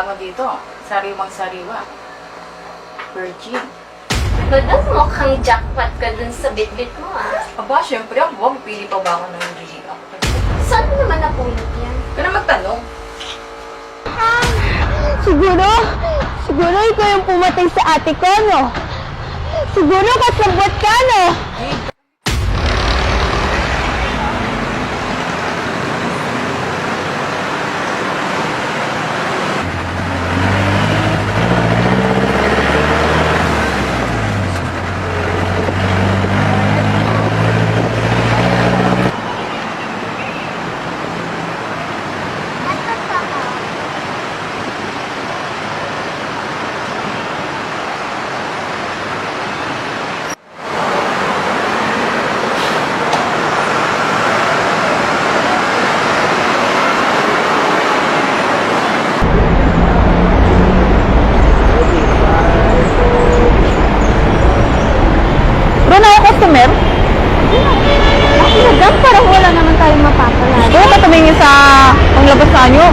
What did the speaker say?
mo dito. Sariwang-sariwa. Virgin. Madam, mukhang jackpot ka dun sa bit-bit mo, ah. Aba, syempre ako. Pipili pa ba ako ng hindi ako? Saan mo naman napulot yan? Ka na magtanong. Siguro ikaw yung pumatay sa ate ko, no? Siguro kasabot ka, no? Bro, na ako customer? Madam, parang wala naman tayong mapapala. Ito, patumingin sa panglabas sa anyo.